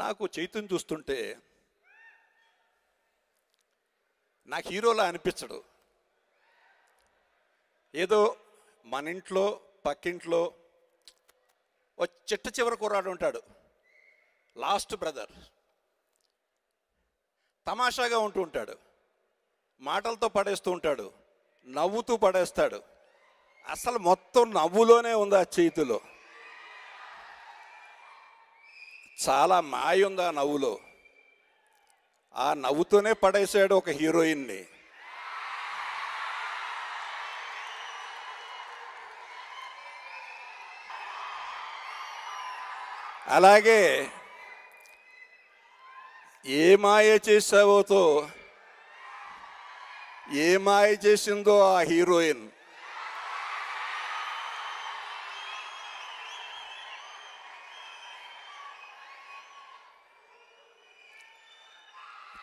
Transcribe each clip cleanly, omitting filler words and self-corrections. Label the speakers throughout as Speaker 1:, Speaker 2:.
Speaker 1: నాకు చైతన్యం చూస్తుంటే నాకు హీరోలా అనిపించడు. ఏదో మన ఇంట్లో పక్కింట్లో ఓ చిట్ట చివరి కుర్రాడు ఉంటాడు, లాస్ట్ బ్రదర్. తమాషాగా ఉంటూ ఉంటాడు, మాటలతో పడేస్తూ ఉంటాడు, నవ్వుతూ పడేస్తాడు. అసలు మొత్తం నవ్వులోనే ఉంది ఆ చేతిలో. చాలా మాయ ఉంది ఆ నవ్వులో. ఆ నవ్వుతూనే పడేశాడు ఒక హీరోయిన్ని. అలాగే ఏ మాయ చేసావోతో ఏ మాయ చేసిందో ఆ హీరోయిన్.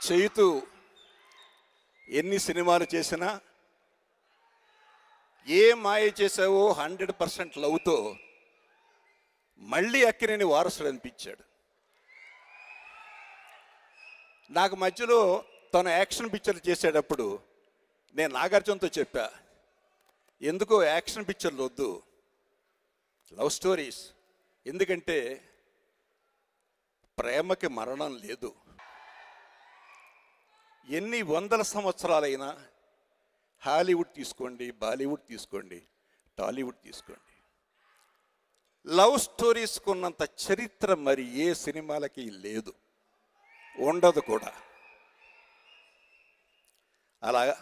Speaker 1: చైతు ఎన్ని సినిమాలు చేసినా ఏ మాయ చేసావో 100% లవ్తో మళ్ళీ అక్కినేని వారసుడు అనిపించాడు. నాకు మధ్యలో తను యాక్షన్ పిక్చర్లు చేసేటప్పుడు నేను నాగార్జునతో చెప్పా, ఎందుకో యాక్షన్ పిక్చర్లు వద్దు, లవ్ స్టోరీస్. ఎందుకంటే ప్రేమకి మరణం లేదు. ఎన్ని వందల సంవత్సరాలైనా హాలీవుడ్ తీసుకోండి, బాలీవుడ్ తీసుకోండి, టాలీవుడ్ తీసుకోండి, లవ్ స్టోరీస్కి ఉన్నంత చరిత్ర మరి ఏ సినిమాలకి లేదు, ఉండదు కూడా. అలాగా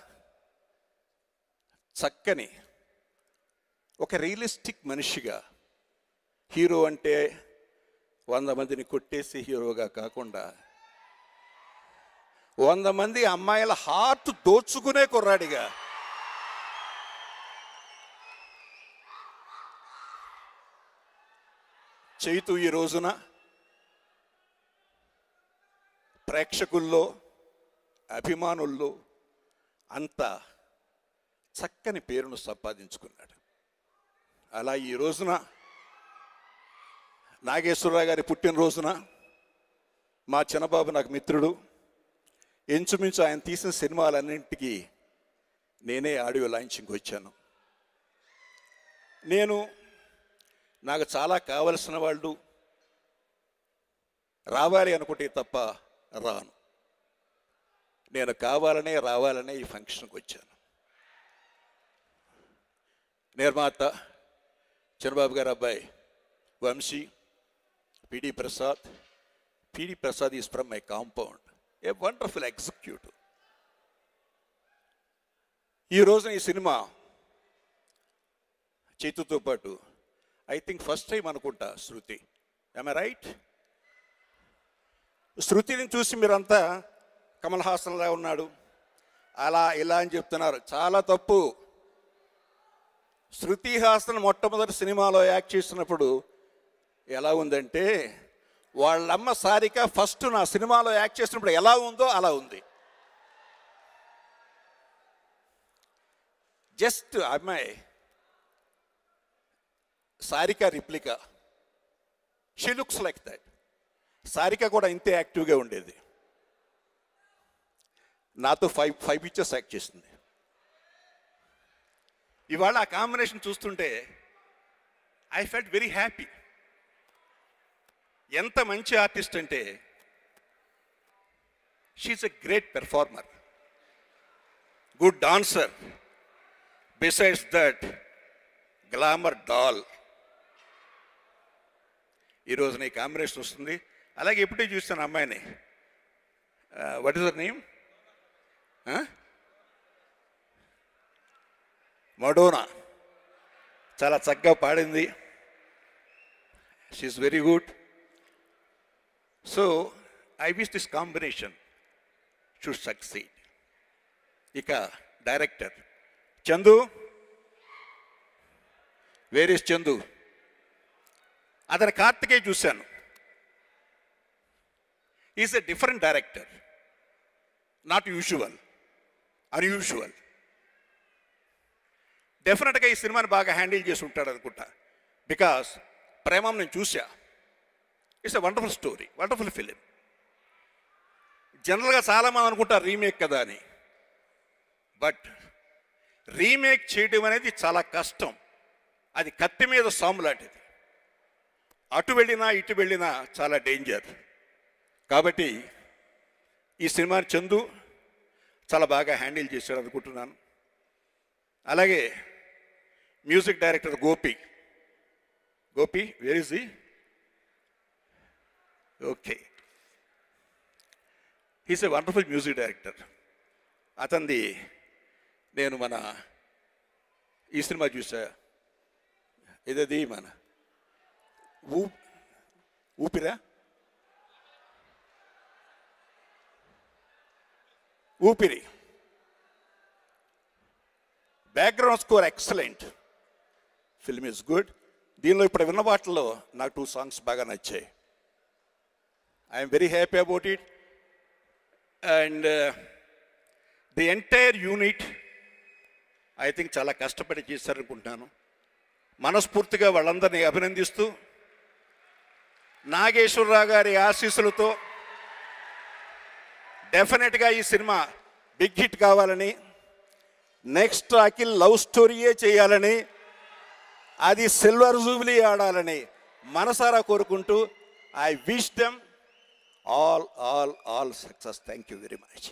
Speaker 1: చక్కని ఒక రియలిస్టిక్ మనిషిగా, హీరో అంటే 100 మందిని కొట్టేసి హీరోగా కాకుండా 100 మంది అమ్మాయిల హార్ట్ దోచుకునే కుర్రాడిగా, చైతు ఈ రోజున ప్రేక్షకుల్లో అభిమానుల్లో అంత చక్కని పేరును సంపాదించుకున్నాడు. అలా ఈ రోజున నాగేశ్వరరావు గారి పుట్టినరోజున మా చిన్నబాబు నాకు మిత్రుడు, ఇంచుమించు ఆయన తీసిన సినిమాలన్నింటికి నేనే ఆడియో లాంచింగ్కి వచ్చాను. నాకు చాలా కావలసిన వాళ్ళు రావాలి అనుకుంటే తప్ప రాను. నేను కావాలనే రావాలనే ఈ ఫంక్షన్కి వచ్చాను. నిర్మాత చంద్రబాబు గారు అబ్బాయి Vamsi, PD Prasad is from my compound, a wonderful executive. ఈ రోజున ఈ సినిమా చైతుతో పాటు ఐ థింక్ ఫస్ట్ టైం అనుకుంటా శృతి, ఐ రైట్? శృతిని చూసి మీరంతా కమల్ హాసన్లా ఉన్నాడు అలా ఇలా అని చెప్తున్నారు. చాలా తప్పు. శృతి హాసన్ మొట్టమొదటి సినిమాలో యాక్ట్ చేసినప్పుడు ఎలా ఉందంటే, వాళ్ళమ్మ సారిక ఫస్ట్ నా సినిమాలో యాక్ట్ చేసినప్పుడు ఎలా ఉందో అలా ఉంది. జస్ట్ అమ్మాయి Sarika replica, she looks like that. Sarika కూడా ఇంతే యాక్టివ్గా ఉండేది. నాతో ఫైవ్ పిక్చర్స్ యాక్ట్ చేసింది. ఇవాళ ఆ కాంబినేషన్ చూస్తుంటే ఐ ఫెల్ట్ వెరీ హ్యాపీ. ఎంత మంచి ఆర్టిస్ట్ అంటే, she's a great performer, good dancer, besides that glamour doll. ఈరోజు నీ కాంబినేషన్ వస్తుంది. అలాగే ఎప్పుడే చూస్తాను అమ్మాయిని, what is her name, Madonna, చాలా చక్కగా పాడింది. She's very good. So I wish this combination should succeed. ఇక director Chandu, where is Chandu? అతని కార్తికేయ చూశాను. Is a different director, not usual, unusual. డెఫినెట్గా ఈ సినిమాని బాగా హ్యాండిల్ చేసి ఉంటాడు అనుకుంటా. బికాస్ ప్రేమం నేను చూసా. It's a wonderful story, wonderful film. జనరల్గా చాలామంది అనుకుంటారు రీమేక్ కదా అని. బట్ రీమేక్ చేయడం అనేది చాలా కష్టం. అది కత్తి మీద సాము లాంటిది. అటు వెళ్ళినా ఇటు వెళ్ళినా చాలా డేంజర్. కాబట్టి ఈ సినిమాని చందు చాలా బాగా హ్యాండిల్ చేశాడు అనుకుంటున్నాను. అలాగే music director Gopi, where is he? Okay, he's a wonderful music director. అతనిది నేను మన ఈ సినిమా చూసా, ఇదది మన ఊపిరి. Background score excellent, film is good. దీనిలో ఇప్పుడు విన్న వాటిల్లో నాకు 2 సాంగ్స్ బాగా నచ్చాయి. I'm very happy about it. And the entire unit I think చాలా కష్టపడి చేశారనుకుంటున్నాను. మనస్ఫూర్తిగా వాళ్ళందరినీ అభినందిస్తూ, నాగేశ్వరరావు గారి ఆశీస్సులతో డెఫినెట్గా ఈ సినిమా బిగ్ హిట్ కావాలని, నెక్స్ట్ అఖిల్ లవ్ స్టోరీయే చేయాలని, అది సిల్వర్ జూబ్లీ ఆడాలని మనసారా కోరుకుంటూ I wish them all success. Thank you very much.